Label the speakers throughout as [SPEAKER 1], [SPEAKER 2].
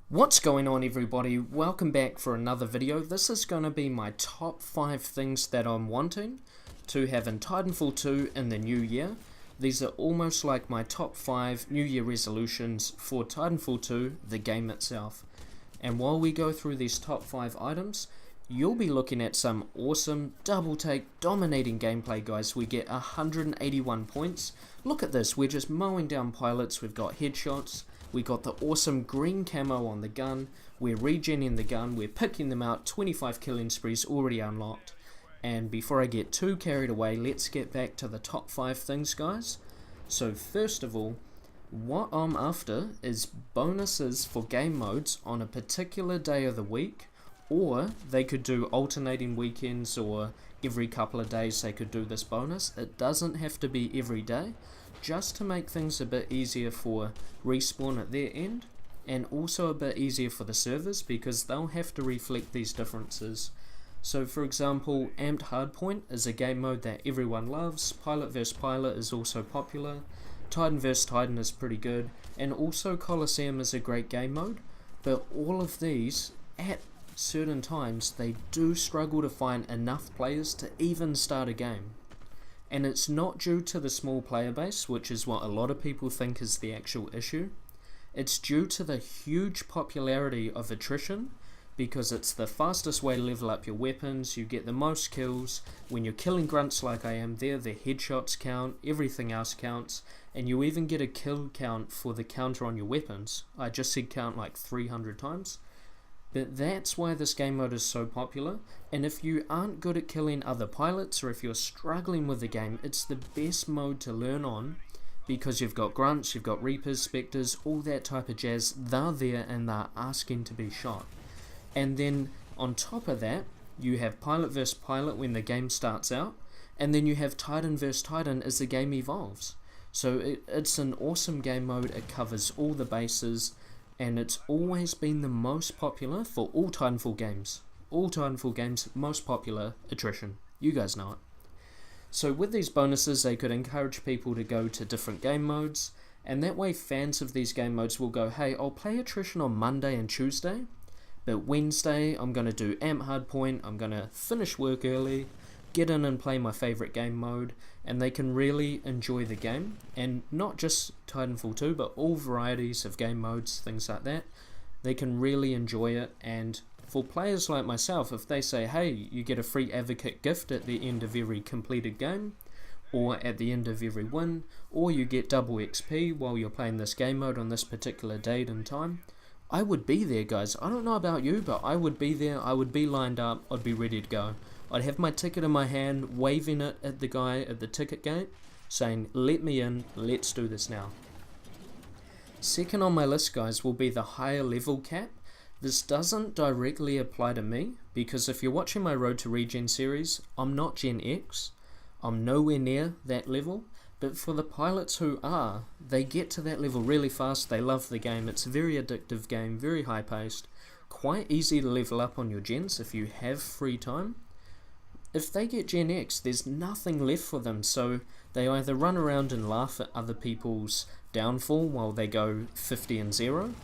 [SPEAKER 1] What's going on, everybody? Welcome back for another video. This is going to be my top 5 things that I'm wanting to have in Titanfall 2 in the new year. These are almost like my top 5 new year resolutions for Titanfall 2, the game itself. And while we go through these top 5 items, you'll be looking at some awesome double take dominating gameplay, guys. We get 181 points. Look at this, we're just mowing down pilots, we've got headshots. We got the awesome green camo on the gun, we're regenning the gun, we're picking them out, 25 killing sprees already unlocked. And before I get too carried away, let's get back to the top 5 things, guys. So first of all, what I'm after is bonuses for game modes on a particular day of the week, or they could do alternating weekends, or every couple of days they could do this bonus. It doesn't have to be every day, just to make things a bit easier for respawn at their end, and also a bit easier for the servers because they'll have to reflect these differences. So for example, Amped Hardpoint is a game mode that everyone loves, Pilot vs Pilot is also popular, Titan vs Titan is pretty good, and also Coliseum is a great game mode, but all of these, at certain times, they do struggle to find enough players to even start a game. And it's not due to the small player base, which is what a lot of people think is the actual issue. It's due to the huge popularity of attrition, because it's the fastest way to level up your weapons, you get the most kills. When you're killing grunts like I am there, the headshots count, everything else counts, and you even get a kill count for the counter on your weapons. I just said count like 300 times. But that's why this game mode is so popular, and if you aren't good at killing other pilots, or if you're struggling with the game, it's the best mode to learn on, because you've got grunts, you've got reapers, specters, all that type of jazz. They're there and they're asking to be shot. And then on top of that, you have Pilot vs Pilot when the game starts out, and then you have Titan vs Titan as the game evolves. So it's an awesome game mode, it covers all the bases, and it's always been the most popular for all Titanfall games. All Titanfall games, most popular attrition. You guys know it. So with these bonuses, they could encourage people to go to different game modes, and that way fans of these game modes will go, hey, I'll play attrition on Monday and Tuesday, but Wednesday I'm going to do Amp Hardpoint, I'm going to finish work early, get in and play my favourite game mode, and they can really enjoy the game, and not just Titanfall 2, but all varieties of game modes, things like that. They can really enjoy it, and for players like myself, if they say, hey, you get a free advocate gift at the end of every completed game, or at the end of every win, or you get double XP while you're playing this game mode on this particular date and time, I would be there, guys. I don't know about you, but I would be there, I would be lined up, I'd be ready to go. I'd have my ticket in my hand, waving it at the guy at the ticket gate, saying, let me in, let's do this now. Second on my list, guys, will be the higher level cap. This doesn't directly apply to me, because if you're watching my Road to Regen series, I'm not Gen X, I'm nowhere near that level, but for the pilots who are, they get to that level really fast, they love the game, it's a very addictive game, very high paced, quite easy to level up on your gens if you have free time. If they get Gen X, there's nothing left for them, so they either run around and laugh at other people's downfall while they go 50 and 0,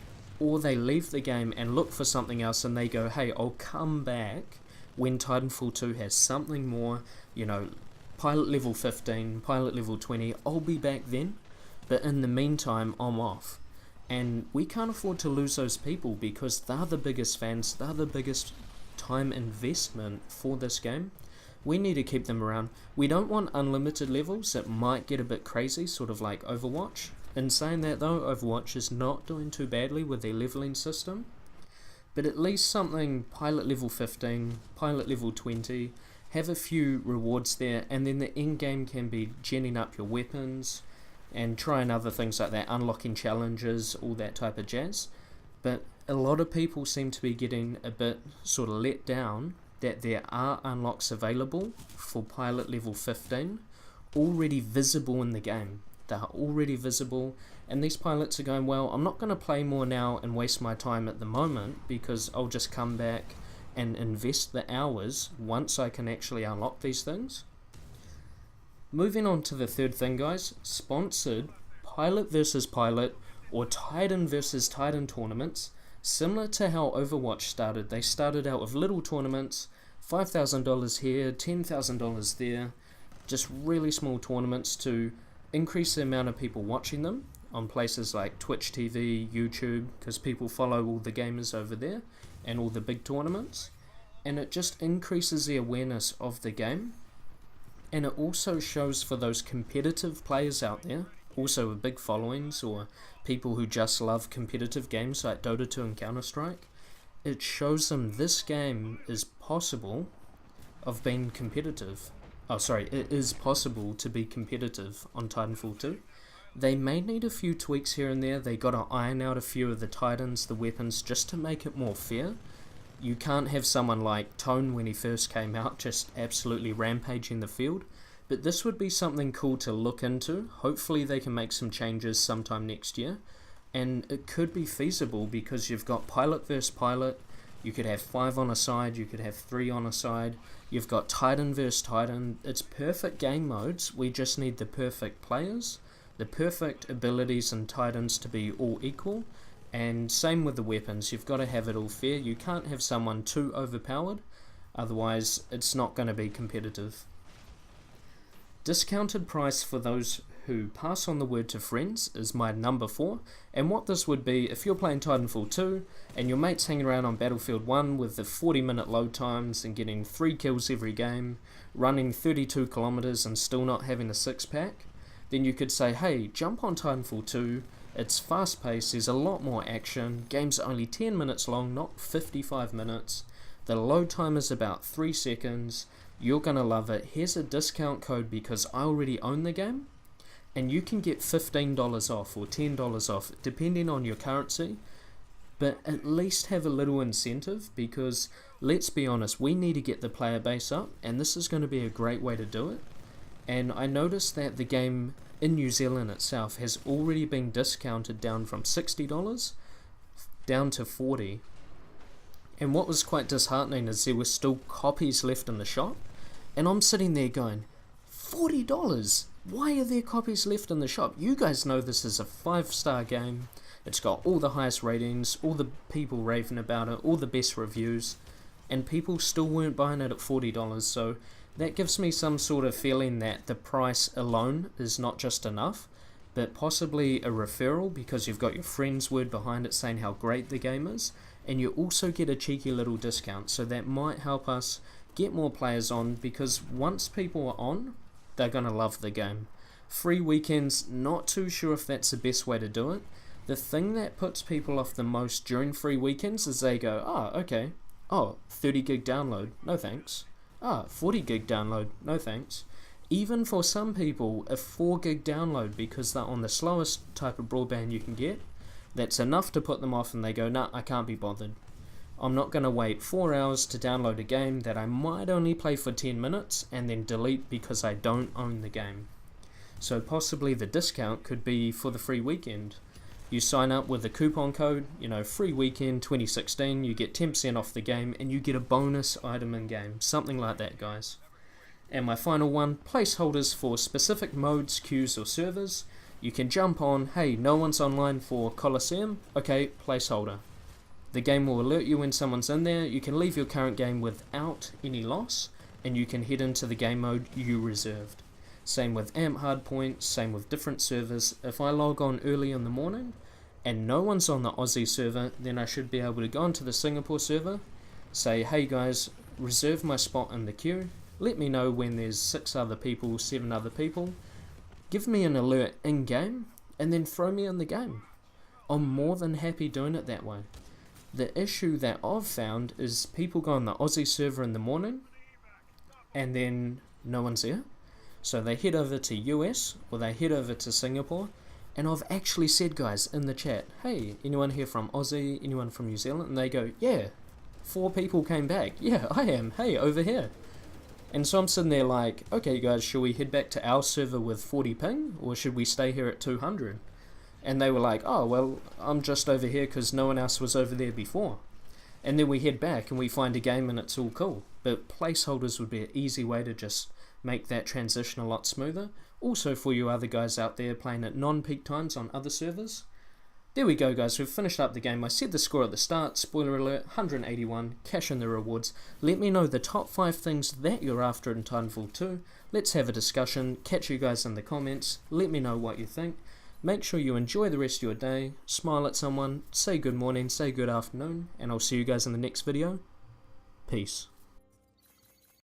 [SPEAKER 1] or they leave the game and look for something else and they go, hey, I'll come back when Titanfall 2 has something more, you know, pilot level 15, pilot level 20, I'll be back then, but in the meantime, I'm off. And we can't afford to lose those people because they're the biggest fans, they're the biggest time investment for this game. We need to keep them around. We don't want unlimited levels, it might get a bit crazy, sort of like Overwatch. In saying that though, Overwatch is not doing too badly with their leveling system. But at least something pilot level 15, pilot level 20, have a few rewards there, and then the end game can be genning up your weapons, and trying other things like that, unlocking challenges, all that type of jazz. But a lot of people seem to be getting a bit sort of let down that there are unlocks available for pilot level 15 already visible in the game. They are already visible, and these pilots are going, well, I'm not going to play more now and waste my time at the moment because I'll just come back and invest the hours once I can actually unlock these things. Moving on to the third thing, guys, sponsored Pilot vs Pilot or Titan vs Titan tournaments Similar to how Overwatch started, they started out with little tournaments, $5,000 here, $10,000 there, just really small tournaments to increase the amount of people watching them on places like Twitch TV, YouTube, because people follow all the gamers over there and all the big tournaments, and it just increases the awareness of the game, and it also shows for those competitive players out there, also with big followings, or people who just love competitive games like Dota 2 and Counter-Strike, it shows them this game is possible of being competitive. It is possible to be competitive on Titanfall 2. They may need a few tweaks here and there. They gotta iron out a few of the Titans, the weapons, just to make it more fair. You can't have someone like Tone when he first came out just absolutely rampaging the field. But this would be something cool to look into. Hopefully they can make some changes sometime next year. And it could be feasible because you've got pilot versus pilot. You could have 5 on a side, you could have 3 on a side. You've got Titan versus Titan. It's perfect game modes. We just need the perfect players, the perfect abilities and Titans to be all equal. And same with the weapons. You've got to have it all fair. You can't have someone too overpowered. Otherwise, it's not going to be competitive. Discounted price for those who pass on the word to friends is my number 4, and what this would be if you're playing Titanfall 2 and your mate's hanging around on Battlefield 1 with the 40-minute load times and getting 3 kills every game, running 32 kilometers and still not having a 6-pack, then you could say, hey, jump on Titanfall 2, it's fast paced, there's a lot more action, game's only 10 minutes long, not 55 minutes, the load time is about 3 seconds, you're gonna love it, here's a discount code because I already own the game, and you can get $15 off or $10 off depending on your currency, but at least have a little incentive, because let's be honest, we need to get the player base up, and this is going to be a great way to do it. And I noticed that the game in New Zealand itself has already been discounted down from $60 down to $40, and what was quite disheartening is there were still copies left in the shop, and I'm sitting there going, $40? Why are there copies left in the shop? You guys know this is a 5-star game. It's got all the highest ratings, all the people raving about it, all the best reviews, and people still weren't buying it at $40. So that gives me some sort of feeling that the price alone is not just enough, but possibly a referral, because you've got your friend's word behind it saying how great the game is, and you also get a cheeky little discount. So that might help us get more players on, because once people are on, they're going to love the game. Free weekends, not too sure if that's the best way to do it. The thing that puts people off the most during free weekends is they go, okay, 30 gig download, no thanks. 40 gig download, no thanks. Even for some people, a 4 gig download, because they're on the slowest type of broadband you can get, that's enough to put them off, and they go, nah, I can't be bothered. I'm not going to wait 4 hours to download a game that I might only play for 10 minutes and then delete because I don't own the game. So possibly the discount could be for the free weekend. You sign up with a coupon code, free weekend 2016, you get 10% off the game and you get a bonus item in game. Something like that, guys. And my final one, placeholders for specific modes, queues or servers. You can jump on, hey, no one's online for Colosseum, okay, placeholder. The game will alert you when someone's in there. You can leave your current game without any loss, and you can head into the game mode you reserved. Same with AMP hardpoint, same with different servers. If I log on early in the morning and no one's on the Aussie server, then I should be able to go into the Singapore server, say, hey guys, reserve my spot in the queue, let me know when there's 6 other people, 7 other people, give me an alert in game, and then throw me in the game. I'm more than happy doing it that way. The issue that I've found is people go on the Aussie server in the morning and then no one's there. So they head over to US or they head over to Singapore, and I've actually said, guys, in the chat, hey, anyone here from Aussie, anyone from New Zealand? And they go, yeah, 4 people came back. Yeah, I am. Hey, over here. And so I'm sitting there like, okay guys, should we head back to our server with 40 ping or should we stay here at 200? And they were like, oh, well, I'm just over here because no one else was over there before. And then we head back and we find a game and it's all cool. But placeholders would be an easy way to just make that transition a lot smoother. Also for you other guys out there playing at non-peak times on other servers, There we go, guys, we've finished up the game. I said the score at the start, spoiler alert, 181, cash in the rewards. Let me know the top 5 things that you're after in Titanfall 2. Let's have a discussion, catch you guys in the comments, let me know what you think. Make sure you enjoy the rest of your day, smile at someone, say good morning, say good afternoon, and I'll see you guys in the next video. Peace.